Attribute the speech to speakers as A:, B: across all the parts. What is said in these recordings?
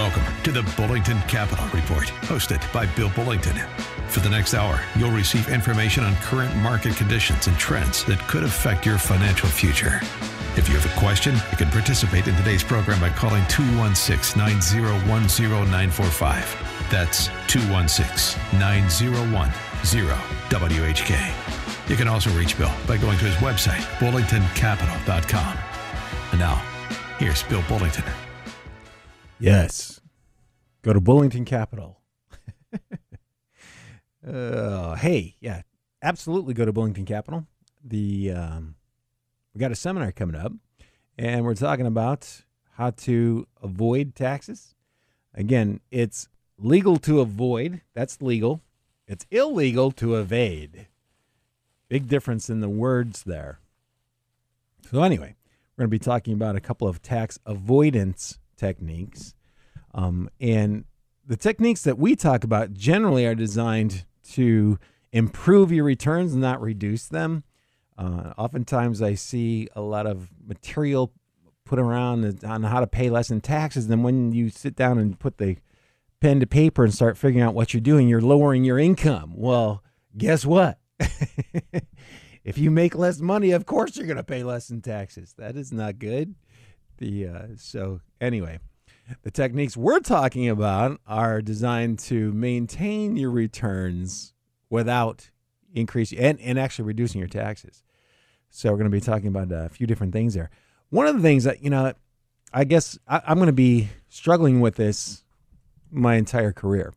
A: Welcome to the Bullington Capital Report, hosted by Bill Bullington. For the next hour, you'll receive information on current market conditions and trends that could affect your financial future. If you have a question, you can participate in today's program by calling 216-901-0945. That's 216-901-0WHK. You can also reach Bill by going to his website, bullingtoncapital.com. And now, here's Bill Bullington.
B: Yes. Go to Bullington Capital. Hey, yeah, absolutely go to Bullington Capital. We got a seminar coming up, and we're talking about how to avoid taxes. Again, it's legal to avoid. That's legal. It's illegal to evade. Big difference in the words there. So anyway, we're going to be talking about a couple of tax avoidance techniques. And the techniques that we talk about generally are designed to improve your returns and not reduce them. Oftentimes I see a lot of material put around on how to pay less in taxes. And then when you sit down and put the pen to paper and start figuring out what you're doing, you're lowering your income. Well, guess what? If you make less money, of course you're going to pay less in taxes. That is not good. So anyway, the techniques we're talking about are designed to maintain your returns without increasing and actually reducing your taxes. So we're going to be talking about a few different things there. One of the things that, I guess I'm going to be struggling with this my entire career,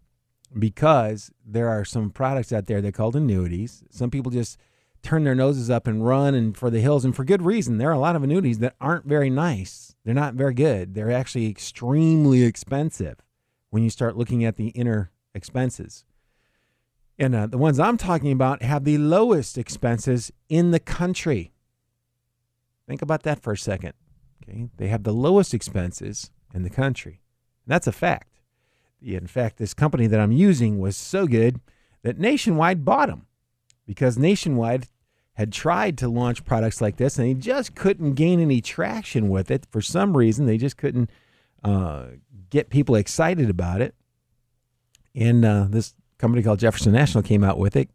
B: because there are some products out there that are called annuities. Some people just turn their noses up and run and for the hills, and for good reason. There are a lot of annuities that aren't very nice. They're not very good. They're actually extremely expensive when you start looking at the inner expenses. And the ones I'm talking about have the lowest expenses in the country. Think about that for a second. Okay, they have the lowest expenses in the country. And that's a fact. In fact, this company that I'm using was so good that Nationwide bought them, because Nationwide had tried to launch products like this and they just couldn't gain any traction with it. For some reason, they just couldn't get people excited about it. And this company called Jefferson National came out with it,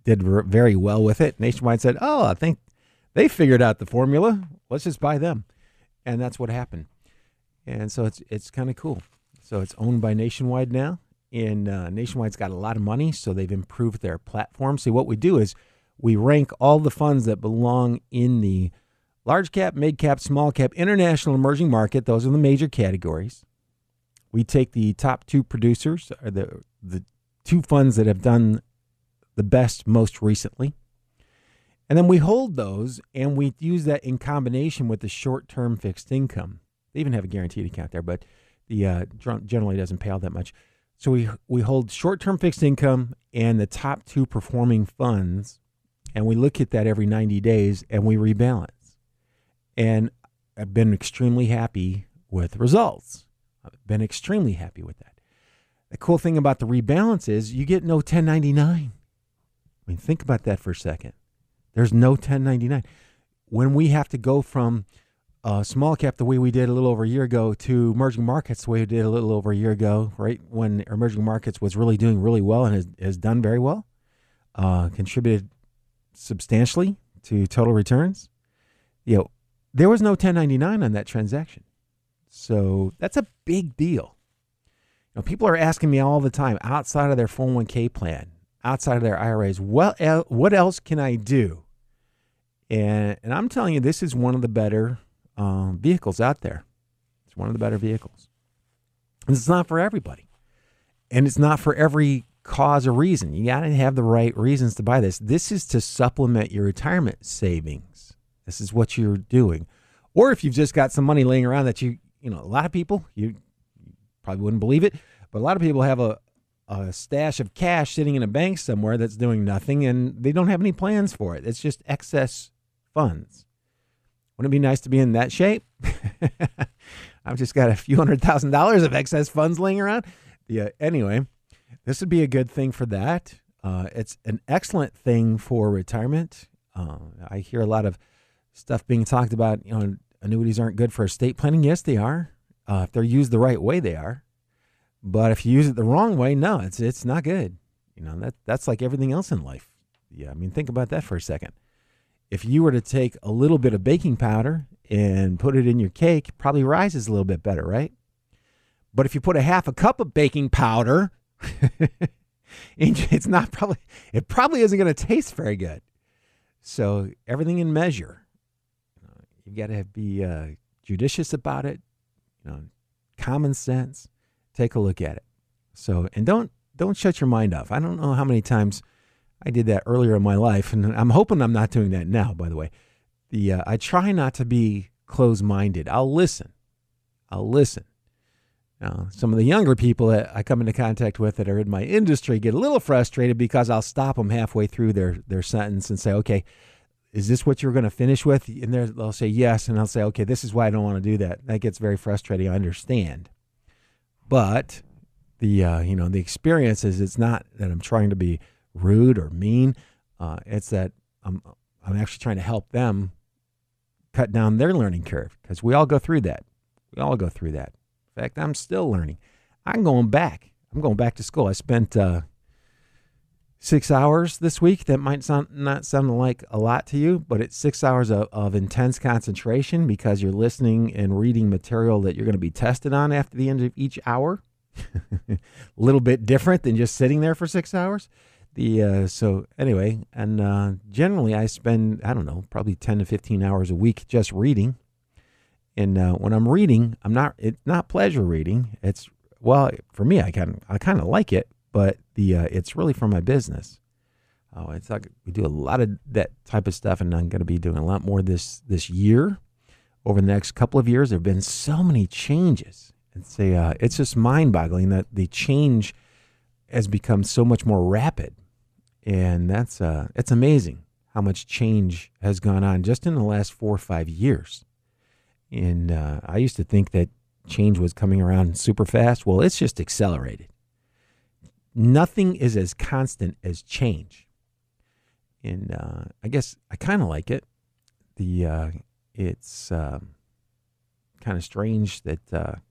B: did very well with it. Nationwide said, I think they figured out the formula. Let's just buy them. And that's what happened. And so it's kind of cool. So it's owned by Nationwide now, and Nationwide's got a lot of money, so they've improved their platform. So what we do is we rank all the funds that belong in the large cap, mid cap, small cap, international, emerging market. Those are the major categories. We take the top two producers, or the two funds that have done the best most recently, and then we hold those, and we use that in combination with the short-term fixed income. They even have a guaranteed account there, but generally doesn't pay all that much. So we hold short-term fixed income and the top two performing funds, and we look at that every 90 days, and we rebalance. And I've been extremely happy with results. I've been extremely happy with that. The cool thing about the rebalance is you get no 1099. Think about that for a second. There's no 1099. When we have to go from small cap the way we did a little over a year ago to emerging markets the way we did a little over a year ago, right when emerging markets was really doing really well and has done very well, contributed substantially to total returns. There was no 1099 on that transaction. So that's a big deal. People are asking me all the time, outside of their 401k plan, outside of their IRAs, what else can I do? And I'm telling you, this is one of the better vehicles out there. It's one of the better vehicles. And it's not for everybody. And it's not for every cause or reason. You got to have the right reasons to buy this. This is to supplement your retirement savings. This is what you're doing. Or if you've just got some money laying around that a lot of people, you probably wouldn't believe it, but a lot of people have a stash of cash sitting in a bank somewhere that's doing nothing, and they don't have any plans for it. It's just excess funds. Wouldn't it be nice to be in that shape? I've just got a few $100,000 of excess funds laying around. Anyway, this would be a good thing for that. It's an excellent thing for retirement. I hear a lot of stuff being talked about, annuities aren't good for estate planning. Yes, they are. If they're used the right way, they are. But if you use it the wrong way, no, it's not good. That's like everything else in life. Yeah, I mean, think about that for a second. If you were to take a little bit of baking powder and put it in your cake, it probably rises a little bit better, right? But if you put a half a cup of baking powder, it probably isn't going to taste very good. So everything in measure. You got to be judicious about it. Common sense. Take a look at it. So, and don't shut your mind off. I don't know how many times I did that earlier in my life, and I'm hoping I'm not doing that now, by the way. I try not to be closed-minded. I'll listen. Now, some of the younger people that I come into contact with that are in my industry get a little frustrated because I'll stop them halfway through their sentence and say, okay, is this what you're going to finish with? And they'll say yes, and I'll say, okay, this is why I don't want to do that. That gets very frustrating. I understand. But the experience is, it's not that I'm trying to be rude or mean. It's that I'm actually trying to help them cut down their learning curve, because we all go through that. In fact, I'm still learning. I'm going back to school. I spent 6 hours this week. That might not sound like a lot to you, but it's 6 hours of intense concentration, because you're listening and reading material that you're going to be tested on after the end of each hour. A little bit different than just sitting there for 6 hours. So anyway, and generally I spend, I don't know, probably 10 to 15 hours a week just reading. And when I'm reading, it's not pleasure reading. It's, well, for me, I kind of like it, but it's really for my business. It's like we do a lot of that type of stuff, and I'm going to be doing a lot more this year. Over the next couple of years, there have been so many changes. It's just mind-boggling that the change has become so much more rapid, and it's amazing how much change has gone on just in the last 4 or 5 years. And I used to think that change was coming around super fast. Well, it's just accelerated. Nothing is as constant as change. And I guess I kind of like it. It's kind of strange that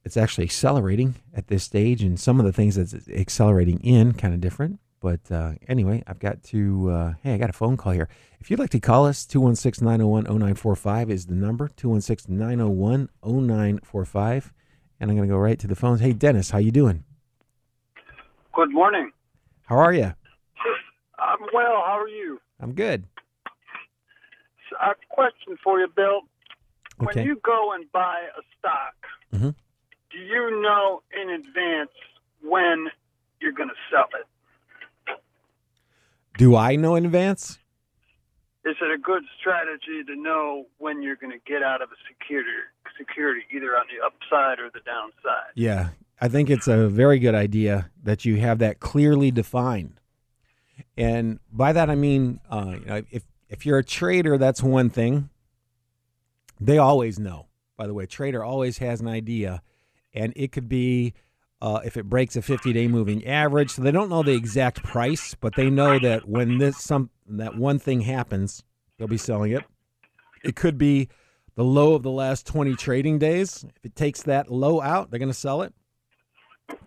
B: it's actually accelerating at this stage, and some of the things that's accelerating in kind of different. But anyway, I got a phone call here. If you'd like to call us, 216-901-0945 is the number, 216-901-0945. And I'm going to go right to the phones. Hey, Dennis, how you doing?
C: Good morning.
B: How are you?
C: I'm well. How are you?
B: I'm good.
C: So I have a question for you, Bill.
B: Okay.
C: When you go and buy a stock,
B: Mm-hmm.
C: do you know in advance when you're going to sell it?
B: Do I know in advance?
C: Is it a good strategy to know when you're going to get out of a security, either on the upside or the downside?
B: Yeah, I think it's a very good idea that you have that clearly defined. And by that I mean, if you're a trader, that's one thing. They always know. By the way, a trader always has an idea, and it could be if it breaks a 50-day moving average. So they don't know the exact price, but they know that when that one thing happens, they'll be selling it. It could be the low of the last 20 trading days. If it takes that low out, they're going to sell it.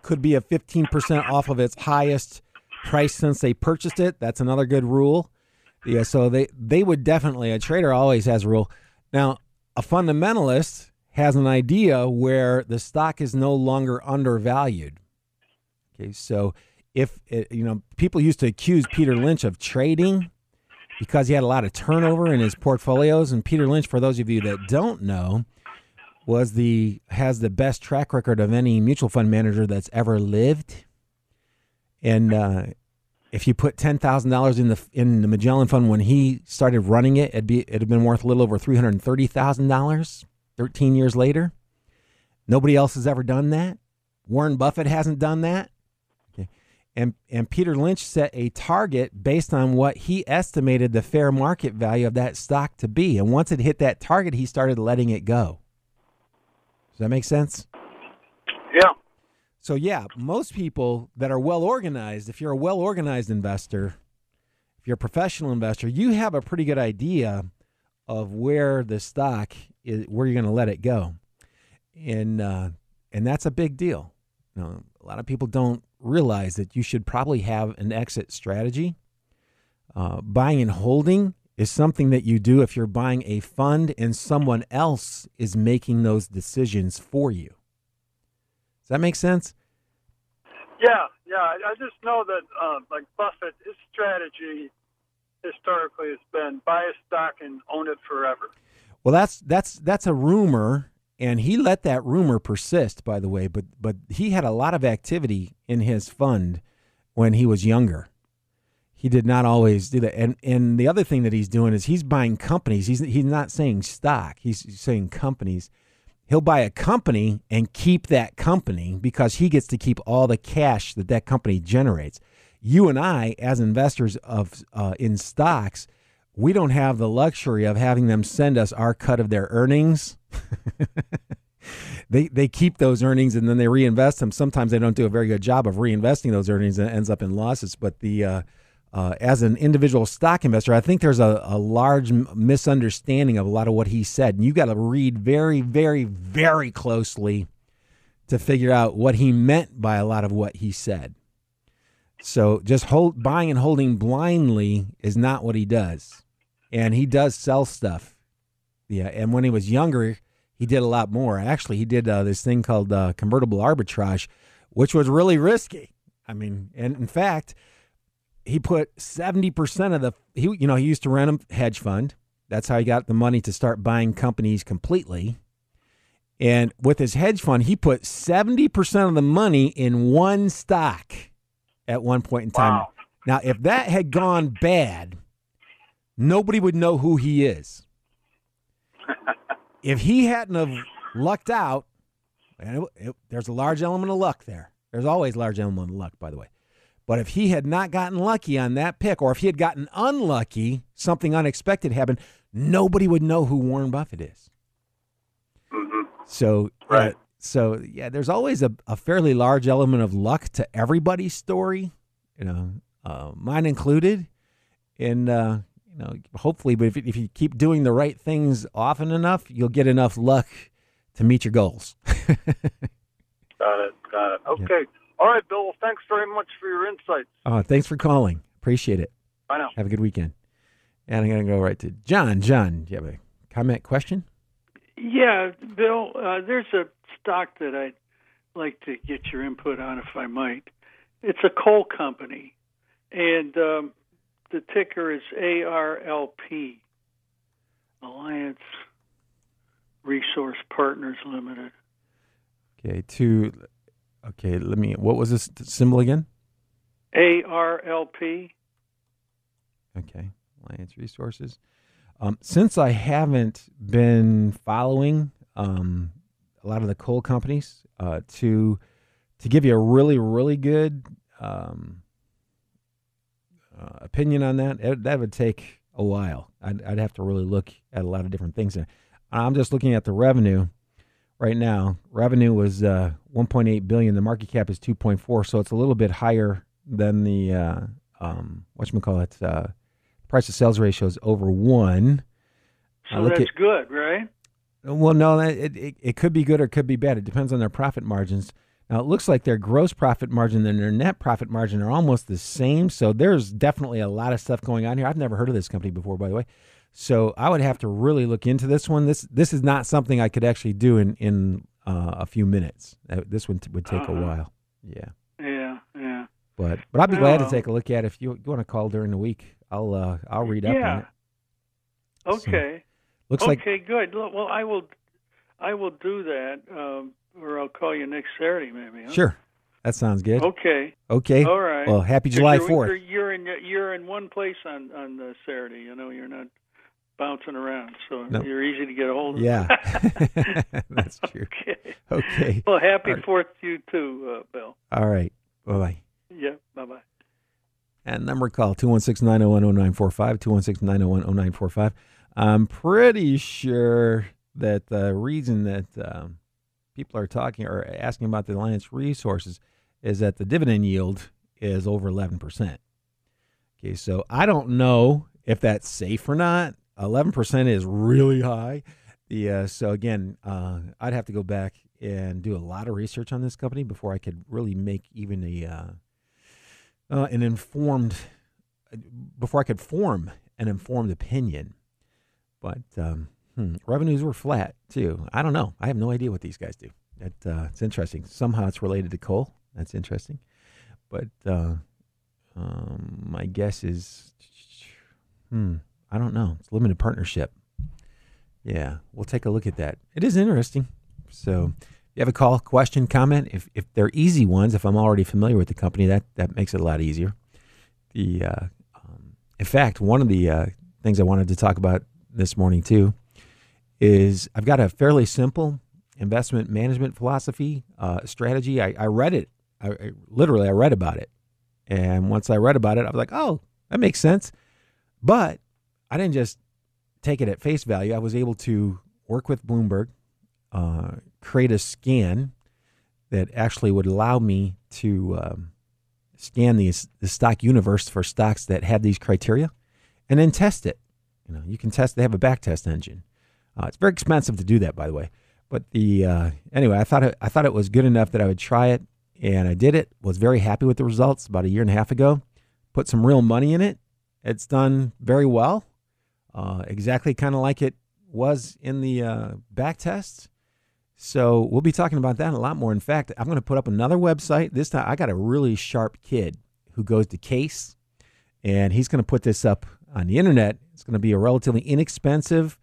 B: Could be a 15% off of its highest price since they purchased it. That's another good rule. Yeah, so they would definitely, a trader always has a rule. Now, a fundamentalist has an idea where the stock is no longer undervalued. Okay, so if people used to accuse Peter Lynch of trading because he had a lot of turnover in his portfolios, and Peter Lynch, for those of you that don't know, has the best track record of any mutual fund manager that's ever lived. And if you put $10,000 in the Magellan Fund when he started running it, it'd have been worth a little over $330,000. 13 years later. Nobody else has ever done that. Warren Buffett hasn't done that. Okay. And Peter Lynch set a target based on what he estimated the fair market value of that stock to be. And once it hit that target, he started letting it go. Does that make sense?
C: Yeah.
B: So yeah, most people that are well organized, if you're a well organized investor, if you're a professional investor, you have a pretty good idea of where the stock is, where you're going to let it go. And and that's a big deal. A lot of people don't realize that you should probably have an exit strategy. Buying and holding is something that you do if you're buying a fund and someone else is making those decisions for you. Does that make sense?
C: Yeah. I just know that, like Buffett, his strategy historically has been buy a stock and own it forever.
B: Well, that's a rumor, and he let that rumor persist, by the way. But he had a lot of activity in his fund when he was younger. He did not always do that. And the other thing that he's doing is he's buying companies. He's not saying stock. He's saying companies. He'll buy a company and keep that company because he gets to keep all the cash that company generates. You and I, as investors of in stocks, we don't have the luxury of having them send us our cut of their earnings. They keep those earnings and then they reinvest them. Sometimes they don't do a very good job of reinvesting those earnings and it ends up in losses. But as an individual stock investor, I think there's a large misunderstanding of a lot of what he said. And you got to read very, very, very closely to figure out what he meant by a lot of what he said. So just buying and holding blindly is not what he does. And he does sell stuff. Yeah, and when he was younger, he did a lot more. Actually, he did this thing called convertible arbitrage, which was really risky. I mean, and in fact, he put 70% of he used to run a hedge fund. That's how he got the money to start buying companies completely. And with his hedge fund, he put 70% of the money in one stock at one point in time.
C: Wow.
B: Now, if that had gone bad, nobody would know who he is. If he hadn't have lucked out, and there's a large element of luck there. There's always a large element of luck, by the way. But if he had not gotten lucky on that pick, or if he had gotten unlucky, something unexpected happened, nobody would know who Warren Buffett is.
C: Mm-hmm.
B: So,
C: right.
B: There's always a fairly large element of luck to everybody's story, mine included. And, hopefully, but if you keep doing the right things often enough, you'll get enough luck to meet your goals.
C: Got it. Okay.
B: Yeah.
C: All right, Bill. Well, thanks very much for your insights.
B: Thanks for calling. Appreciate it.
C: Bye now.
B: Have a good weekend. And I'm going to go right to John. John, do you have a comment, question?
D: Yeah, Bill, there's a stock that I'd like to get your input on, if I might. It's a coal company, and the ticker is ARLP, Alliance Resource Partners Limited.
B: What was this symbol again?
D: ARLP.
B: Okay, Alliance Resources. Since I haven't been following a lot of the coal companies, to give you a really, really good opinion on that would take a while. I'd have to really look at a lot of different things. I'm just looking at the revenue right now. Revenue was $1.8 billion. The market cap is 2.4, so it's a little bit higher than the price to sales ratio is over 1.
D: So that's good, right?
B: Well, no, it could be good or it could be bad. It depends on their profit margins. Now, it looks like their gross profit margin and their net profit margin are almost the same, so there's definitely a lot of stuff going on here. I've never heard of this company before, by the way. So I would have to really look into this one. This is not something I could actually do in a few minutes. This one would take a while. Yeah.
D: Yeah.
B: But I'd be glad to take a look at it. If you want to call during the week, I'll read up on it.
D: Okay.
B: So, looks like
D: good. Well, I will do that, or I'll call you next Saturday, maybe. Huh?
B: Sure. That sounds good.
D: Okay.
B: All
D: right.
B: Well, happy July 4th.
D: You're in one place on Saturday. You're not bouncing around, so you're easy to get a hold of.
B: Yeah, that's true. Okay.
D: Well, happy 4th to you too, Bill.
B: All right. Bye-bye.
D: Yeah, bye-bye.
B: And number call, 216-901-0945, 216-901-0945. I'm pretty sure that the reason that people are talking or asking about the Alliance Resources is that the dividend yield is over 11%. Okay, so I don't know if that's safe or not. 11% is really high. So again, I'd have to go back and do a lot of research on this company before I could really make even an informed, before I could form an informed opinion. But revenues were flat too. I don't know. I have no idea what these guys do. It's interesting. Somehow it's related to coal. That's interesting. But my guess is, I don't know. It's limited partnership. Yeah, we'll take a look at that. It is interesting. So if you have a call, question, comment, if they're easy ones, if I'm already familiar with the company, that makes it a lot easier. In fact, one of the things I wanted to talk about this morning too is I've got a fairly simple investment management philosophy, strategy. I read it. I read about it. And once I read about it, I was like, oh, that makes sense. But I didn't just take it at face value. I was able to work with Bloomberg, create a scan that actually would allow me to scan the stock universe for stocks that had these criteria and then test it. You can test. They have a back test engine. It's very expensive to do that, by the way. But anyway, I thought it was good enough that I would try it, and I did it. Was very happy with the results about a year and a half ago. Put some real money in it. It's done very well, exactly kind of like it was in the back tests. So we'll be talking about that a lot more. In fact, I'm going to put up another website. This time I got a really sharp kid who goes to Case, and he's going to put this up on the internet. It's going to be a relatively inexpensive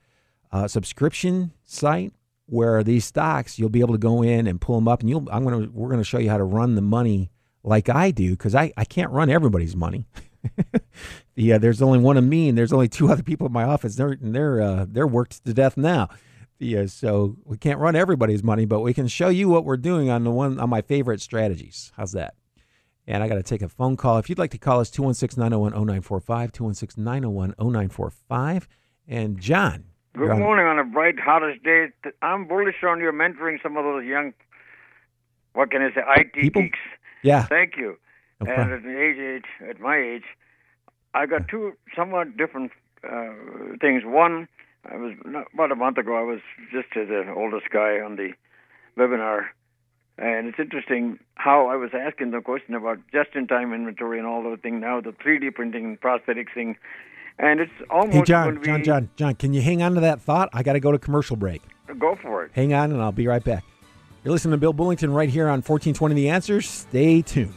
B: subscription site where these stocks, you'll be able to go in and pull them up, and we're going to show you how to run the money like I do, because I can't run everybody's money. There's only one of me, and there's only two other people in my office. They're worked to death now. So we can't run everybody's money, but we can show you what we're doing on my favorite strategies. How's that? And I got to take a phone call. If you'd like to call us, 216-901-0945, 216-901-0945. And John.
E: Good morning on a bright, hottest day. I'm bullish on your mentoring some of those young, what can I say, IT
B: people?
E: Geeks.
B: Yeah.
E: Thank you.
B: No
E: and
B: problem.
E: at my age, I got two somewhat different things. One, about a month ago, I was just the oldest guy on the webinar, and it's interesting how I was asking the question about just-in-time inventory and all those things. Now the 3D printing and prosthetics thing, and it's almost
B: Hey, John,
E: going to be...
B: John, can you hang on to that thought? I got to go to commercial break.
E: Go for it.
B: Hang on, and I'll be right back. You're listening to Bill Bullington right here on 1420 The Answer. Stay tuned.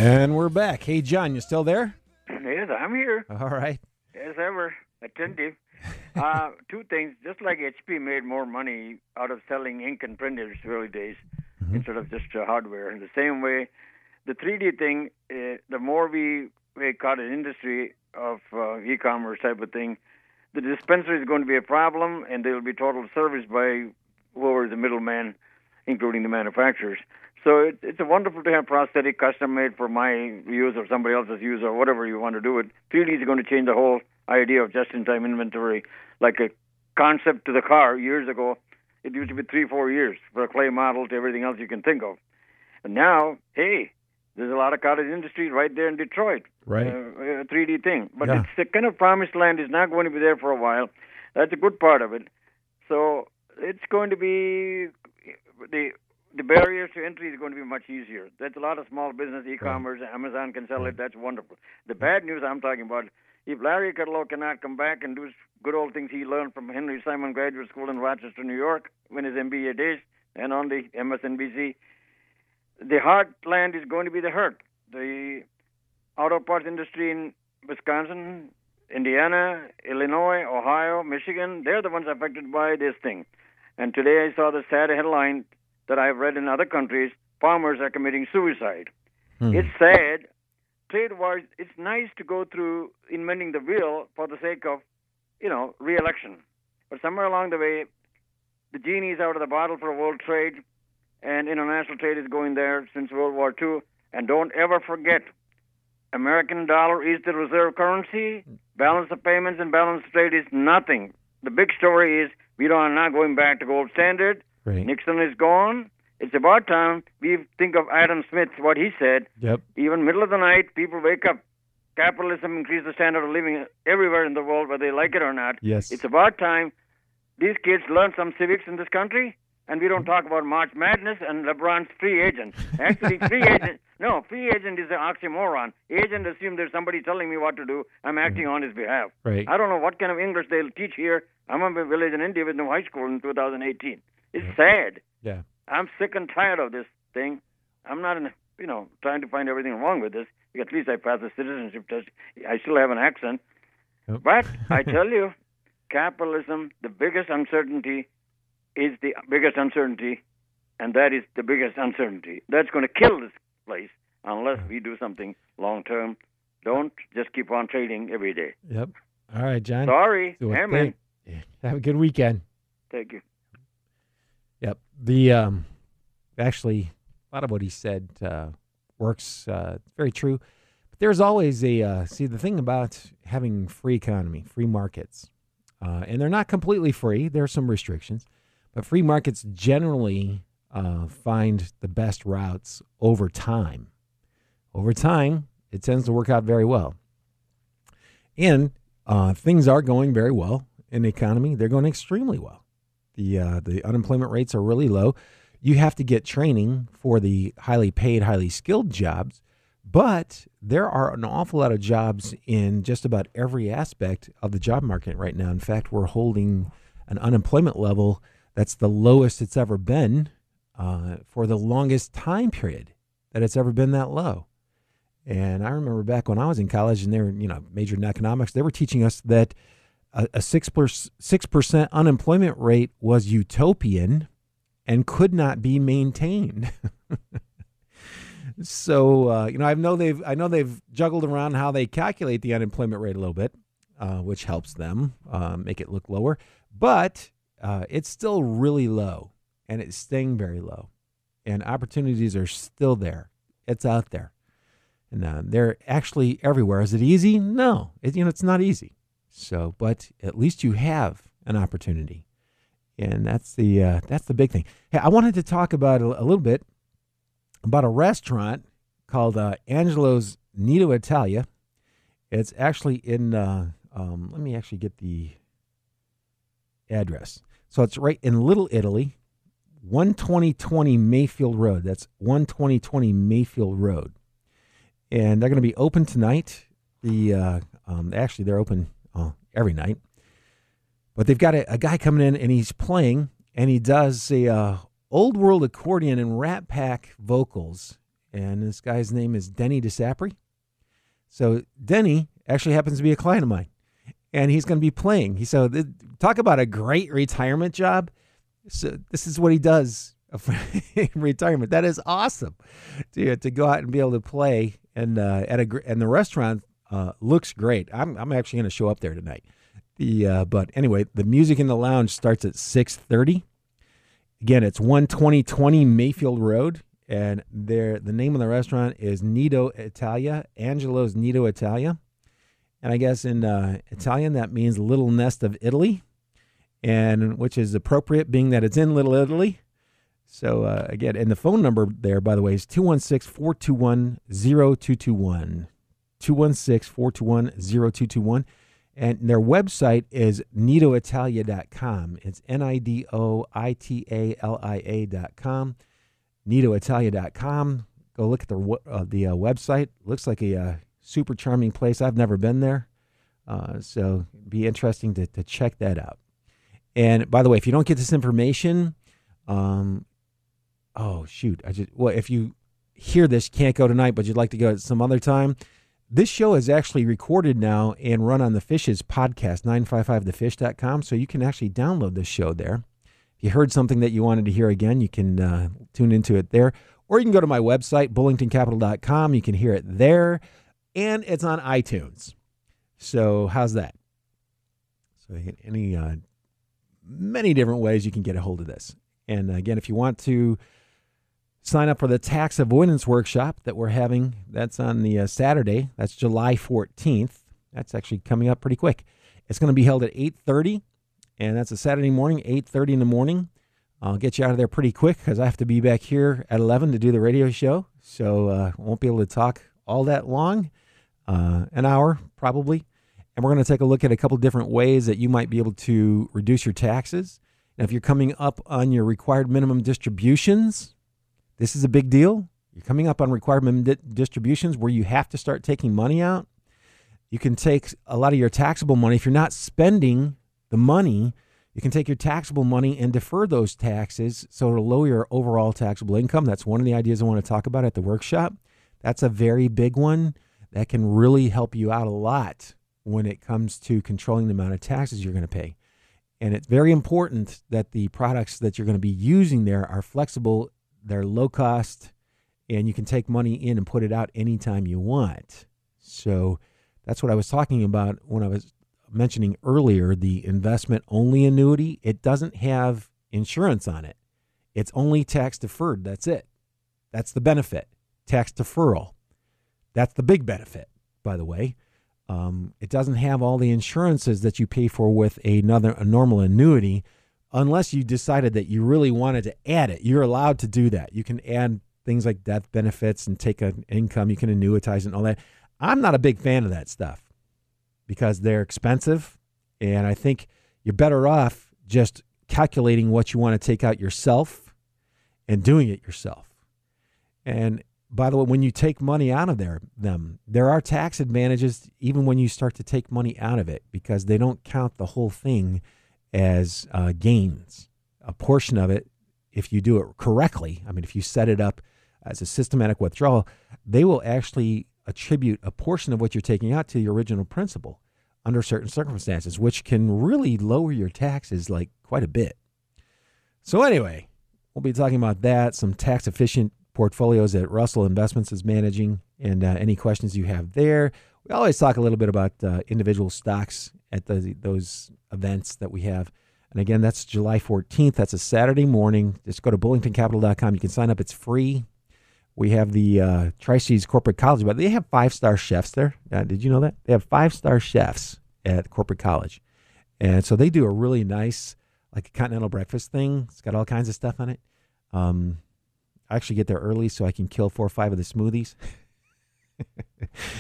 B: And we're back. Hey, John, you still there?
E: Yes, I'm here.
B: All right.
E: As ever, attentive. Two things. Just like HP made more money out of selling ink and printers early days instead of just hardware. In the same way, the 3D thing, the more we caught an industry of e-commerce type of thing, the dispenser is going to be a problem, and they will be total service by whoever the middleman, including the manufacturers. So it's wonderful to have prosthetic custom made for my use or somebody else's use or whatever you want to do it. 3D is going to change the whole idea of just-in-time inventory. Like a concept to the car years ago, it used to be 3-4 years for a clay model to everything else you can think of. And now, hey, there's a lot of cottage industry right there in Detroit.
B: Right.
E: A 3D thing. But
B: Yeah.
E: it's the kind of promised land is not going to be there for a while. That's a good part of it. So it's going to be the barriers to entry is going to be much easier. There's a lot of small business, e-commerce, Amazon can sell it. That's wonderful. The bad news I'm talking about, if Larry Kudlow cannot come back and do good old things he learned from Henry Simon Graduate School in Rochester, New York, when his MBA days, and on the MSNBC, the heartland is going to be the hurt. The auto parts industry in Wisconsin, Indiana, Illinois, Ohio, Michigan, they're the ones affected by this thing. And today I saw the sad headline that I've read in other countries, farmers are committing suicide. It's sad. Trade-wise, it's nice to go through inventing the wheel for the sake of, re-election. But somewhere along the way, the genie's out of the bottle for world trade, and international trade is going there since World War II. And don't ever forget, American dollar is the reserve currency. Balance of payments and balance of trade is nothing. The big story is we are not going back to gold standard.
B: Right.
E: Nixon is gone. It's about time we think of Adam Smith, what he said.
B: Yep.
E: Even middle of the night, people wake up. Capitalism increased the standard of living everywhere in the world, whether they like it or not.
B: Yes.
E: It's about time these kids learn some civics in this country, and we don't talk about March Madness and LeBron's free agent. Actually, free agent is an oxymoron. Agent assumes there's somebody telling me what to do. I'm acting on his behalf.
B: Right.
E: I don't know what kind of English they'll teach here. I'm in a village in India with no high school in 2018. It's sad.
B: Yeah.
E: I'm sick and tired of this thing. I'm not trying to find everything wrong with this. At least I passed the citizenship test. I still have an accent.
B: Yep.
E: But I tell you, capitalism, the biggest uncertainty is the biggest uncertainty, and that is the biggest uncertainty. That's going to kill this place unless we do something long term. Don't just keep on trading every day.
B: Yep. All right, John.
E: Sorry.
B: Do it.
E: Amen.
B: Have a good weekend.
E: Thank you.
B: Yep. The actually, a lot of what he said works. Very true. But there's always the thing about having free economy, free markets, and they're not completely free. There are some restrictions, but free markets generally find the best routes over time. Over time, it tends to work out very well. And things are going very well in the economy. They're going extremely well. The unemployment rates are really low. You have to get training for the highly paid, highly skilled jobs, but there are an awful lot of jobs in just about every aspect of the job market right now. In fact, we're holding an unemployment level that's the lowest it's ever been for the longest time period that it's ever been that low. And I remember back when I was in college and they were, majored in economics, they were teaching us that a 6% unemployment rate was utopian and could not be maintained. So I know they've juggled around how they calculate the unemployment rate a little bit, which helps them make it look lower, but it's still really low, and it's staying very low, and opportunities are still there. It's out there, and they're actually everywhere. Is it easy? No, it's not easy. So, but at least you have an opportunity, and that's the big thing. Hey, I wanted to talk about a little bit about a restaurant called Angelo's Nido Italia. It's actually in. Let me actually get the address. So it's right in Little Italy, 12020 Mayfield Road. That's 12020 Mayfield Road, and they're going to be open tonight. Actually, they're open every night, but they've got a guy coming in and he's playing, and he does a old world accordion and Rat Pack vocals, and this guy's name is Denny DeSapri. So Denny actually happens to be a client of mine, and he's going to be playing. Talk about a great retirement job. So this is what he does in retirement. That is awesome to go out and be able to play, and the restaurant looks great. I'm actually going to show up there tonight. But anyway, the music in the lounge starts at 6:30. Again, it's 12020 Mayfield Road, and the name of the restaurant is Nido Italia, Angelo's Nido Italia. And I guess in Italian that means little nest of Italy, and which is appropriate being that it's in Little Italy. So again, and the phone number there, by the way, is 216-421-0221. 216-421-0221. And their website is nidoitalia.com. It's NIDOITALIA.com. nidoitalia.com. Go look at the website. Looks like a super charming place. I've never been there. So it'd be interesting to check that out. And by the way, if you don't get this information, if you hear this, you can't go tonight, but you'd like to go at some other time, this show is actually recorded now and run on the Fish's podcast, 955thefish.com, so you can actually download this show there. If you heard something that you wanted to hear again, you can tune into it there. Or you can go to my website, bullingtoncapital.com. You can hear it there, and it's on iTunes. So how's that? So many different ways you can get a hold of this. And again, if you want to sign up for the tax avoidance workshop that we're having. That's on the Saturday. That's July 14th. That's actually coming up pretty quick. It's going to be held at 8:30, and that's a Saturday morning, 8:30 in the morning. I'll get you out of there pretty quick because I have to be back here at 11 to do the radio show, so won't be able to talk all that long, an hour probably. And we're going to take a look at a couple different ways that you might be able to reduce your taxes. And if you're coming up on your required minimum distributions, this is a big deal. You're coming up on required minimum distributions where you have to start taking money out. You can take a lot of your taxable money. If you're not spending the money, you can take your taxable money and defer those taxes so it'll lower your overall taxable income. That's one of the ideas I want to talk about at the workshop. That's a very big one that can really help you out a lot when it comes to controlling the amount of taxes you're going to pay. And it's very important that the products that you're going to be using there are flexible, they're low cost, and you can take money in and put it out anytime you want. So that's what I was talking about when I was mentioning earlier, the investment-only annuity. It doesn't have insurance on it. It's only tax deferred. That's it. That's the benefit. Tax deferral. That's the big benefit, by the way. It doesn't have all the insurances that you pay for with a normal annuity, unless you decided that you really wanted to add it. You're allowed to do that. You can add things like death benefits and take an income. You can annuitize it and all that. I'm not a big fan of that stuff because they're expensive, and I think you're better off just calculating what you want to take out yourself and doing it yourself. And by the way, when you take money out of there are tax advantages even when you start to take money out of it because they don't count the whole thing as gains. A portion of it, if you do it correctly, I mean, if you set it up as a systematic withdrawal, they will actually attribute a portion of what you're taking out to the original principal under certain circumstances, which can really lower your taxes like quite a bit. So anyway, we'll be talking about that, some tax-efficient portfolios that Russell Investments is managing, and any questions you have there. We always talk a little bit about individual stocks at those events that we have. And again, that's July 14th. That's a Saturday morning. Just go to bullingtoncapital.com. You can sign up. It's free. We have the Tri-Cities Corporate College, but they have 5-star chefs there. Did you know that? They have 5-star chefs at Corporate College. And so they do a really nice, like a continental breakfast thing. It's got all kinds of stuff on it. I actually get there early so I can kill 4 or 5 of the smoothies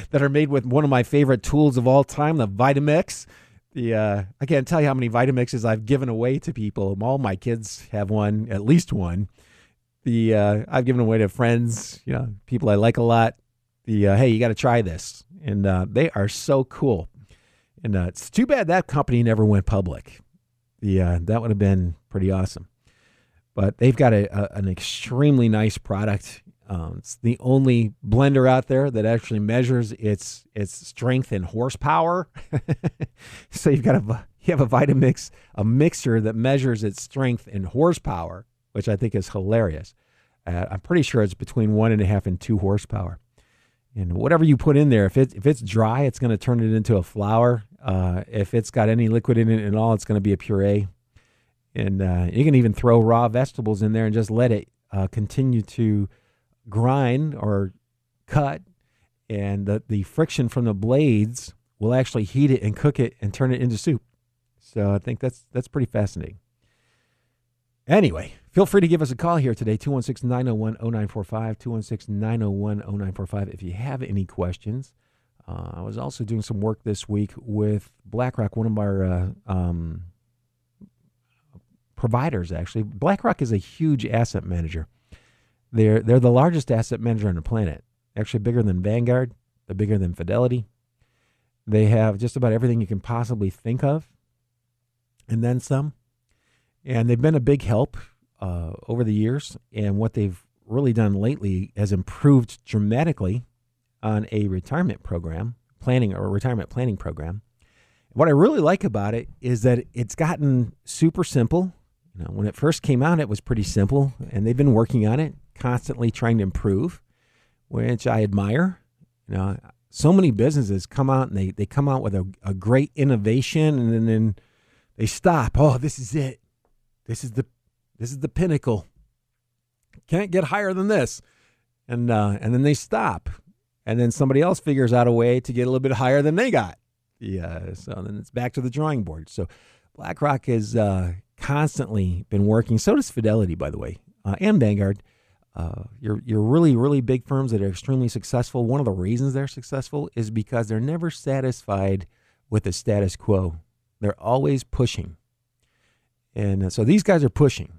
B: that are made with one of my favorite tools of all time, the Vitamix. I can't tell you how many Vitamixes I've given away to people. All my kids have one, at least one. I've given away to friends, people I like a lot. Hey, you got to try this. And they are so cool. And it's too bad that company never went public. That would have been pretty awesome. But they've got an extremely nice product. It's the only blender out there that actually measures its strength and horsepower. So you have a Vitamix, a mixer that measures its strength and horsepower, which I think is hilarious. I'm pretty sure it's between 1.5 and 2 horsepower. And whatever you put in there, if it's dry, it's going to turn it into a flour. If it's got any liquid in it at all, it's going to be a puree. And you can even throw raw vegetables in there and just let it continue to grind or cut. And the friction from the blades will actually heat it and cook it and turn it into soup. So I think that's pretty fascinating. Anyway, feel free to give us a call here today, 216-901-0945, 216-901-0945 if you have any questions. I was also doing some work this week with BlackRock, one of our providers, actually. BlackRock is a huge asset manager. They're the largest asset manager on the planet, actually bigger than Vanguard. They're bigger than Fidelity. They have just about everything you can possibly think of, and then some. And they've been a big help over the years. And what they've really done lately has improved dramatically on a retirement program, retirement planning program. What I really like about it is that it's gotten super simple. When it first came out, it was pretty simple, and they've been working on it, constantly trying to improve, which I admire. So many businesses come out and they come out with a great innovation, and then they stop. Oh, this is it. This is the pinnacle. can't get higher than this. And then they stop. And then somebody else figures out a way to get a little bit higher than they got. Yeah, so then it's back to the drawing board. So BlackRock has constantly been working. So does Fidelity, by the way, and Vanguard. You're really, really big firms that are extremely successful. One of the reasons they're successful is because they're never satisfied with the status quo. They're always pushing. And so these guys are pushing.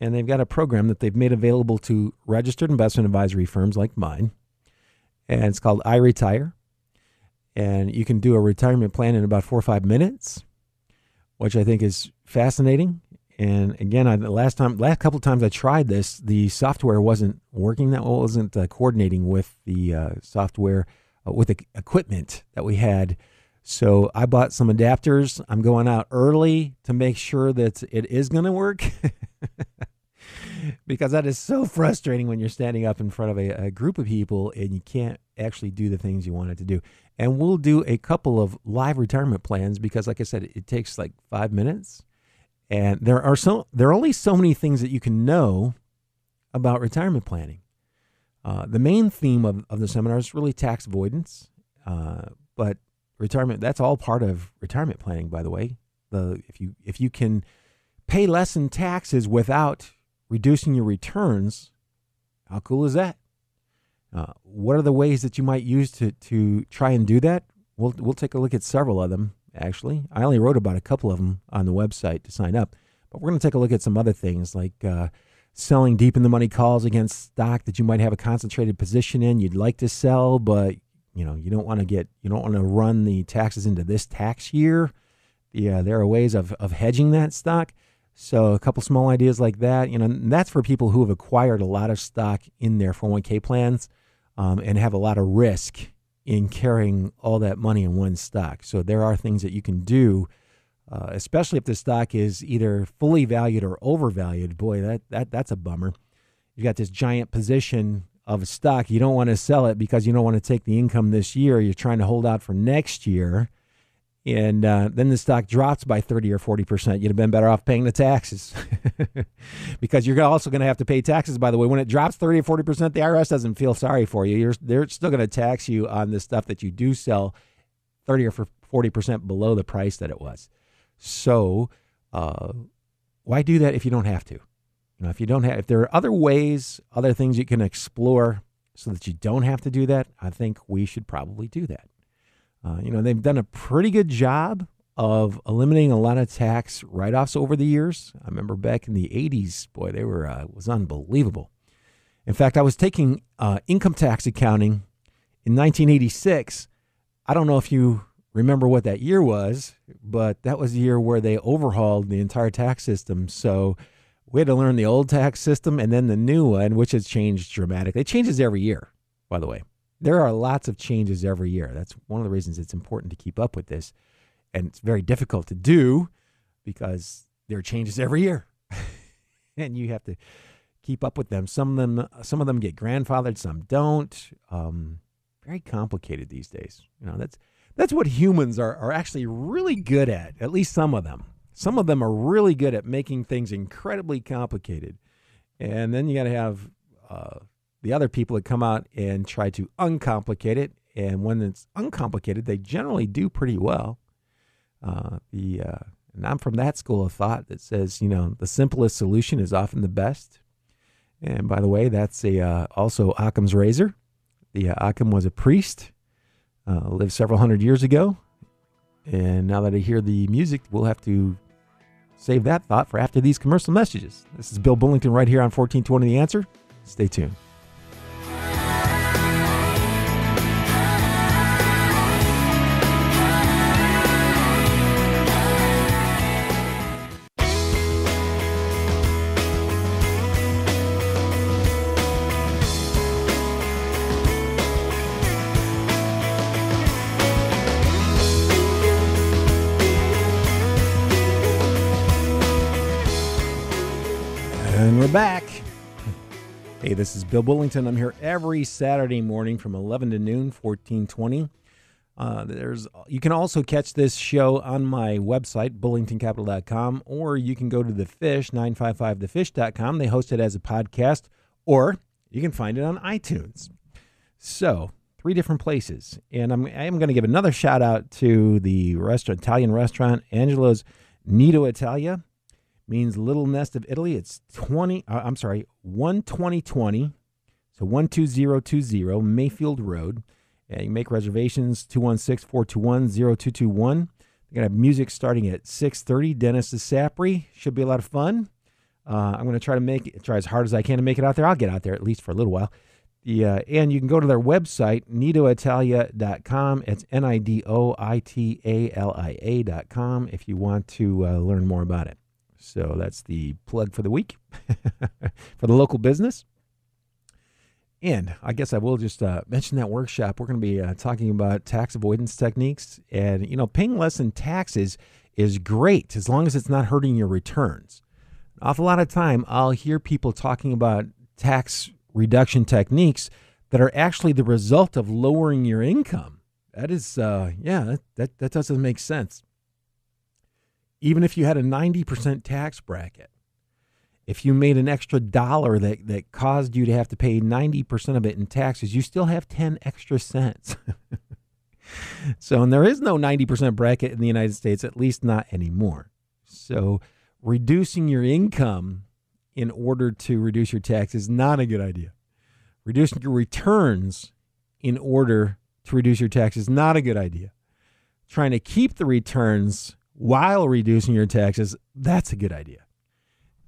B: And they've got a program that they've made available to registered investment advisory firms like mine. And it's called iRetire. And you can do a retirement plan in about 4 or 5 minutes, which I think is fascinating. And again, the last couple of times I tried this, the software wasn't working that well, wasn't coordinating with the software, with the equipment that we had. So I bought some adapters. I'm going out early to make sure that it is going to work. Because that is so frustrating when you're standing up in front of a group of people and you can't actually do the things you wanted to do. And we'll do a couple of live retirement plans because, like I said, it takes like 5 minutes. And there are only so many things that you can know about retirement planning. The main theme of the seminar is really tax avoidance. But retirement, that's all part of retirement planning, by the way. If you can pay less in taxes without reducing your returns, how cool is that? What are the ways that you might use to try and do that? We'll take a look at several of them, actually. I only wrote about a couple of them on the website to sign up, but we're going to take a look at some other things like selling deep in the money calls against stock that you might have a concentrated position in. You'd like to sell, but you don't want to run the taxes into this tax year. There are ways of hedging that stock. So a couple small ideas like that, and that's for people who have acquired a lot of stock in their 401k plans and have a lot of risk in carrying all that money in one stock. So there are things that you can do, especially if the stock is either fully valued or overvalued. Boy, that's a bummer. You got this giant position of a stock. You don't want to sell it because you don't want to take the income this year. You're trying to hold out for next year. And then the stock drops by 30 or 40%. You'd have been better off paying the taxes because you're also going to have to pay taxes, by the way. When it drops 30 or 40%, the IRS doesn't feel sorry for you. They're still going to tax you on the stuff that you do sell 30 or 40% below the price that it was. So why do that if you don't have to? If there are other ways, other things you can explore so that you don't have to do that, I think we should probably do that. They've done a pretty good job of eliminating a lot of tax write-offs over the years. I remember back in the 80s, boy, it was unbelievable. In fact, I was taking income tax accounting in 1986. I don't know if you remember what that year was, but that was the year where they overhauled the entire tax system. So we had to learn the old tax system and then the new one, which has changed dramatically. It changes every year, by the way. There are lots of changes every year. That's one of the reasons it's important to keep up with this. And it's very difficult to do because there are changes every year. And you have to keep up with them. Some of them get grandfathered, some don't. Very complicated these days. That's what humans are actually really good at least some of them. Some of them are really good at making things incredibly complicated. And then you got to have the other people that come out and try to uncomplicate it. And when it's uncomplicated, they generally do pretty well. And I'm from that school of thought that says, the simplest solution is often the best. And by the way, that's also Occam's razor. The Occam was a priest, lived several hundred years ago. And now that I hear the music, we'll have to save that thought for after these commercial messages. This is Bill Bullington right here on 1420 The Answer. Stay tuned. And we're back. Hey, this is Bill Bullington. I'm here every Saturday morning from 11 to noon, 1420. You can also catch this show on my website, bullingtoncapital.com, or you can go to The Fish, 955thefish.com. They host it as a podcast, or you can find it on iTunes. So 3 different places. And I am going to give another shout out to the Italian restaurant, Angelo's Nido Italia. Means Little Nest of Italy. It's 12020. So 12020 Mayfield Road. And you can make reservations 216-421-0221. They're going to have music starting at 6:30. Dennis Sapri. Should be a lot of fun. I'm going to try as hard as I can to make it out there. I'll get out there at least for a little while. And you can go to their website, nidoitalia.com. It's NIDOITALIA.com if you want to learn more about it. So that's the plug for the week for the local business. And I guess I will just mention that workshop. We're going to be talking about tax avoidance techniques. And, paying less in taxes is great as long as it's not hurting your returns. An awful lot of time, I'll hear people talking about tax reduction techniques that are actually the result of lowering your income. That is, that doesn't make sense. Even if you had a 90% tax bracket, if you made an extra $1 that caused you to have to pay 90% of it in taxes, you still have 10 extra cents. So, and there is no 90% bracket in the United States, at least not anymore. So reducing your income in order to reduce your tax is not a good idea. Reducing your returns in order to reduce your tax is not a good idea. Trying to keep the returns while reducing your taxes, that's a good idea.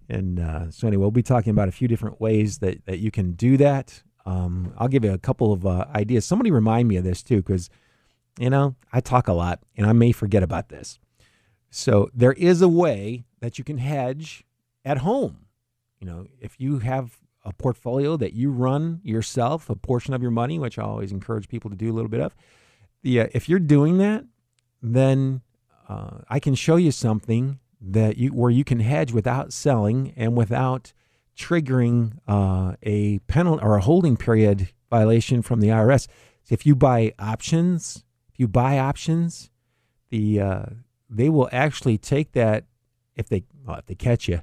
B: And so anyway, we'll be talking about a few different ways that you can do that. I'll give you a couple of ideas. Somebody remind me of this too, because, I talk a lot and I may forget about this. So there is a way that you can hedge at home. If you have a portfolio that you run yourself, a portion of your money, which I always encourage people to do a little bit of, if you're doing that, then I can show you something where you can hedge without selling and without triggering a penalty or a holding period violation from the IRS. So if you buy options, they will actually take that if they catch you.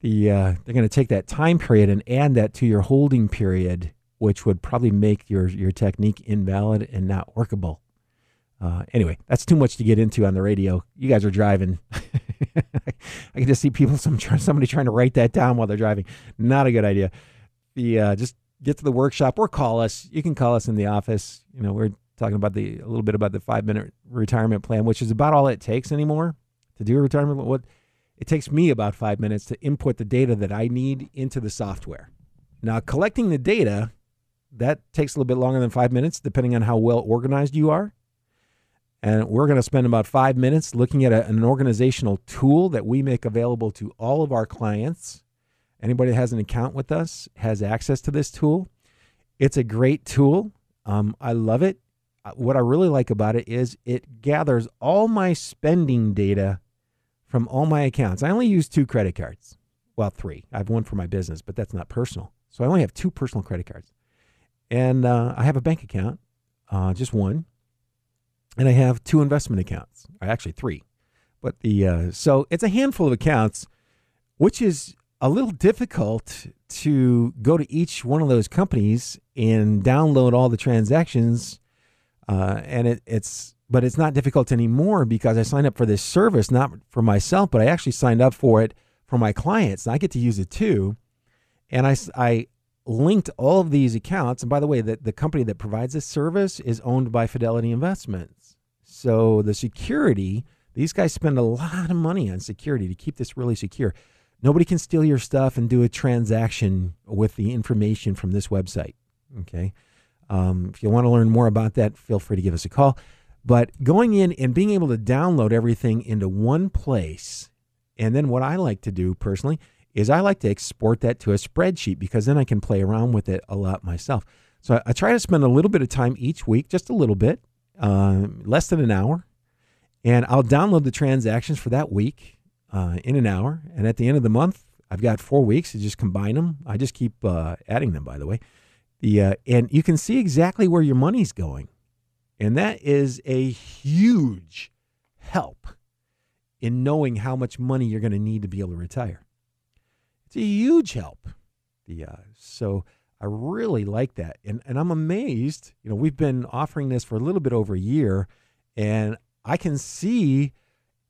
B: They're going to take that time period and add that to your holding period, which would probably make your technique invalid and not workable. Anyway, that's too much to get into on the radio. You guys are driving. I can just see somebody trying to write that down while they're driving. Not a good idea. Just get to the workshop or call us. You can call us in the office. We're talking about a little bit about the 5-minute retirement plan, which is about all it takes anymore to do a retirement. It takes me about 5 minutes to input the data that I need into the software. Now, collecting the data, that takes a little bit longer than 5 minutes, depending on how well organized you are. And we're going to spend about 5 minutes looking at an organizational tool that we make available to all of our clients. Anybody that has an account with us has access to this tool. It's a great tool. I love it. What I really like about it is it gathers all my spending data from all my accounts. I only use 2 credit cards. Well, 3. I have one for my business, but that's not personal. So I only have 2 personal credit cards. And I have a bank account, just one. And I have 2 investment accounts, or actually 3. But so it's a handful of accounts, which is a little difficult to go to each one of those companies and download all the transactions. But it's not difficult anymore because I signed up for this service, not for myself, but I actually signed up for it for my clients. And I get to use it too. And I linked all of these accounts. And by the way, the company that provides this service is owned by Fidelity Investments. So the security, these guys spend a lot of money on security to keep this really secure. Nobody can steal your stuff and do a transaction with the information from this website. Okay. If you want to learn more about that, feel free to give us a call. But going in and being able to download everything into one place, and then what I like to do personally is I like to export that to a spreadsheet because then I can play around with it a lot myself. So I try to spend a little bit of time each week, just a little bit, less than an hour, and I'll download the transactions for that week in an hour. And at the end of the month, I've got 4 weeks to just combine them. I just keep adding them, by the way. And you can see exactly where your money's going. And that is a huge help in knowing how much money you're going to need to be able to retire. It's a huge help. So I really like that. And I'm amazed. We've been offering this for a little bit over a year, and I can see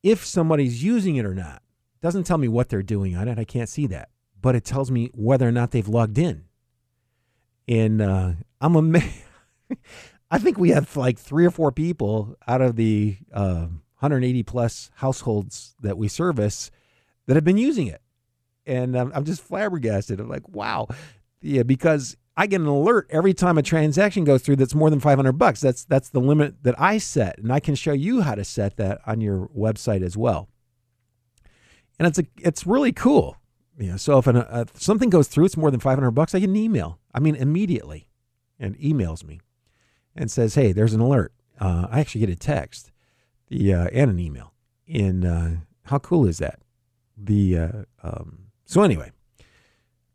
B: if somebody's using it or not. It doesn't tell me what they're doing on it. I can't see that. But it tells me whether or not they've logged in. And I'm amazed. I think we have like 3 or 4 people out of the 180 plus households that we service that have been using it. And I'm just flabbergasted. I'm like, wow. Yeah, because I get an alert every time a transaction goes through that's more than $500. That's the limit that I set. And I can show you how to set that on your website as well. And it's really cool. So if something goes through, it's more than $500, I get an email. I mean, immediately, and emails me and says, hey, there's an alert. I actually get a text and an email. And how cool is that? So anyway,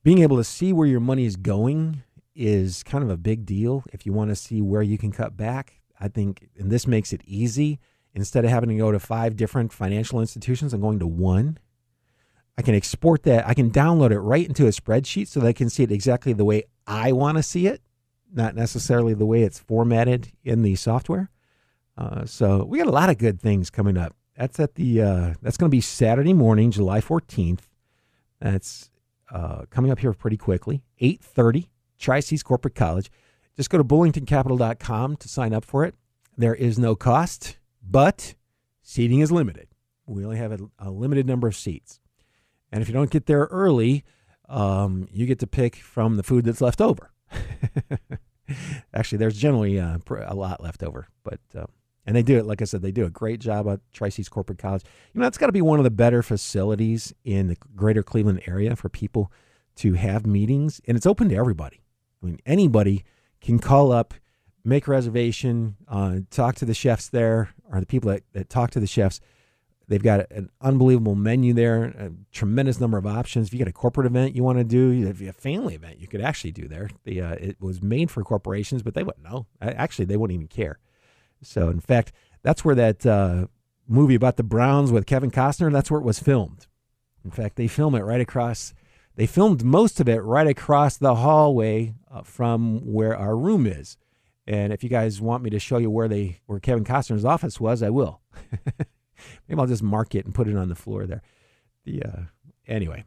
B: being able to see where your money is going is kind of a big deal. If you want to see where you can cut back, I think, and this makes it easy. Instead of having to go to 5 different financial institutions, I'm going to one. I can export that. I can download it right into a spreadsheet so that I can see it exactly the way I want to see it, not necessarily the way it's formatted in the software. So we got a lot of good things coming up. That's that's going to be Saturday morning, July 14th. That's coming up here pretty quickly. 8:30, Tri-Cities Corporate College. Just go to bullingtoncapital.com to sign up for it. There is no cost, but seating is limited. We only have a limited number of seats. And if you don't get there early, you get to pick from the food that's left over. Actually, there's generally a lot left over. But and they do it, like I said, they do a great job at Tri-Cities Corporate College. That's got to be one of the better facilities in the greater Cleveland area for people to have meetings. And it's open to everybody. I mean, anybody can call up, make a reservation, talk to the chefs there, or the people that talk to the chefs. They've got an unbelievable menu there, a tremendous number of options. If you got a corporate event you want to do, if you have a family event, you could actually do there. It was made for corporations, but they wouldn't know. Actually, they wouldn't even care. So, in fact, that's where that movie about the Browns with Kevin Costner, that's where it was filmed. In fact, they filmed most of it right across the hallway from where our room is. And if you guys want me to show you where Kevin Costner's office was, I will. Maybe I'll just mark it and put it on the floor there. Anyway,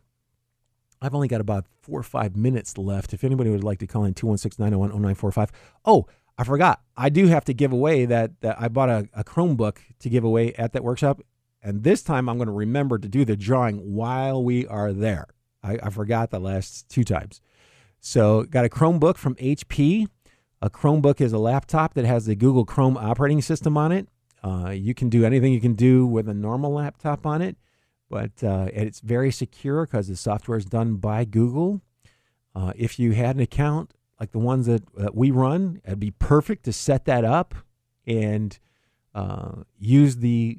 B: I've only got about 4 or 5 minutes left. If anybody would like to call in 216-901-0945. Oh, I forgot. I do have to give away that I bought a Chromebook to give away at that workshop. And this time I'm going to remember to do the drawing while we are there. I forgot the last 2 times. So got a Chromebook from HP. A Chromebook is a laptop that has the Google Chrome operating system on it. You can do anything you can do with a normal laptop on it, but it's very secure because the software is done by Google. If you had an account like the ones that we run, it'd be perfect to set that up and use the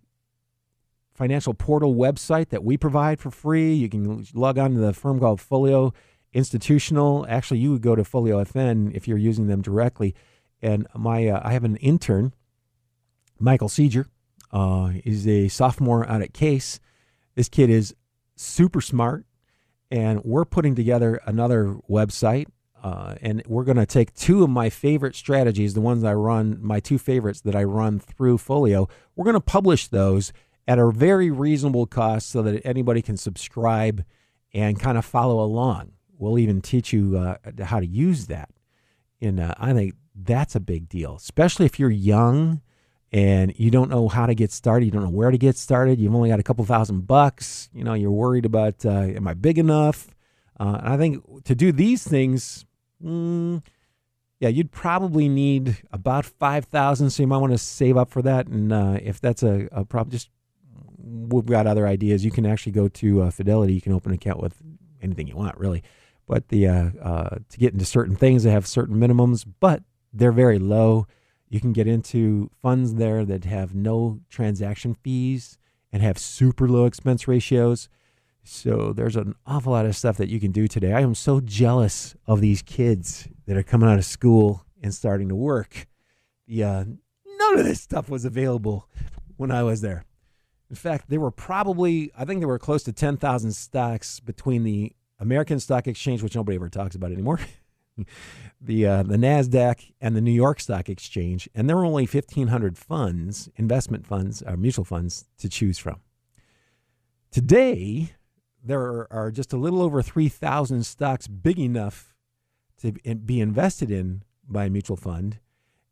B: financial portal website that we provide for free. You can log on to the firm called Folio Institutional. Actually, you would go to Folio FN if you're using them directly. And I have an intern, Michael Seeger, is a sophomore out at Case. This kid is super smart, and we're putting together another website, and we're going to take 2 of my favorite strategies, the ones I run, my 2 favorites that I run through Folio. We're going to publish those at a very reasonable cost so that anybody can subscribe and kind of follow along. We'll even teach you how to use that. And I think that's a big deal, especially if you're young and you don't know how to get started. You don't know where to get started. You've only got a couple $1,000. You're worried about, am I big enough? And I think to do these things, you'd probably need about $5,000. So you might want to save up for that. And if that's a problem, we've got other ideas. You can actually go to Fidelity. You can open an account with anything you want, really. But to get into certain things, they have certain minimums, but they're very low. You can get into funds there that have no transaction fees and have super low expense ratios. So there's an awful lot of stuff that you can do today. I am so jealous of these kids that are coming out of school and starting to work. None of this stuff was available when I was there. In fact, I think there were close to 10,000 stocks between the American Stock Exchange, which nobody ever talks about anymore, the NASDAQ, and the New York Stock Exchange. And there are only 1,500 funds, investment funds, mutual funds, to choose from. Today, there are just a little over 3,000 stocks big enough to be invested in by a mutual fund,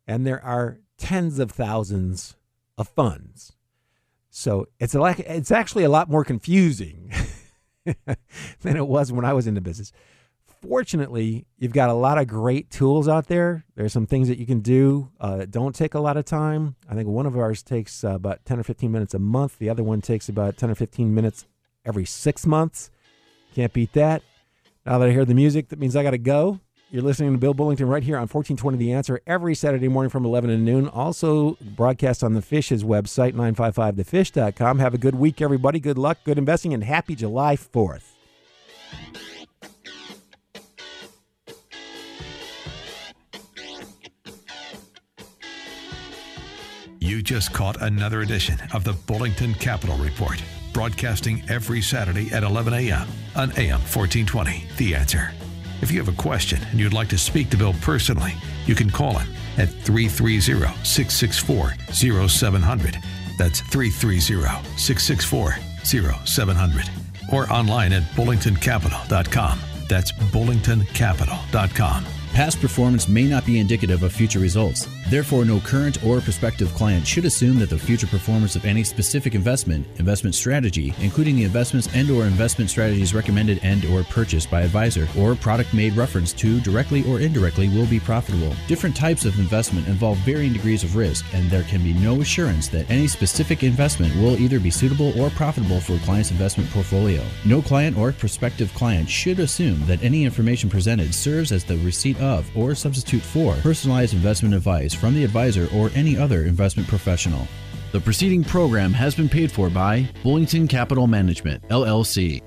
B: and there are tens of thousands of funds. So it's actually a lot more confusing than it was when I was in the business. Fortunately, you've got a lot of great tools out there. There's some things that you can do that don't take a lot of time. I think one of ours takes about 10 or 15 minutes a month. The other one takes about 10 or 15 minutes every 6 months. Can't beat that. Now that I hear the music, that means I got to go. You're listening to Bill Bullington right here on 1420 The Answer every Saturday morning from 11 to noon. Also broadcast on the Fish's website, 955thefish.com. Have a good week, everybody. Good luck, good investing, and happy July 4th.
A: You just caught another edition of the Bullington Capital Report, broadcasting every Saturday at 11 a.m. on AM 1420 The Answer. If you have a question and you'd like to speak to Bill personally, you can call him at 330-664-0700. That's 330-664-0700. Or online at bullingtoncapital.com. That's bullingtoncapital.com.
F: Past performance may not be indicative of future results. Therefore, no current or prospective client should assume that the future performance of any specific investment strategy, including the investments and/or investment strategies recommended and/or purchased by advisor, or product made reference to directly or indirectly, will be profitable. Different types of investment involve varying degrees of risk, and there can be no assurance that any specific investment will either be suitable or profitable for a client's investment portfolio. No client or prospective client should assume that any information presented serves as the receipt of or substitute for personalized investment advice from the advisor or any other investment professional. The preceding program has been paid for by Bullington Capital Management, LLC.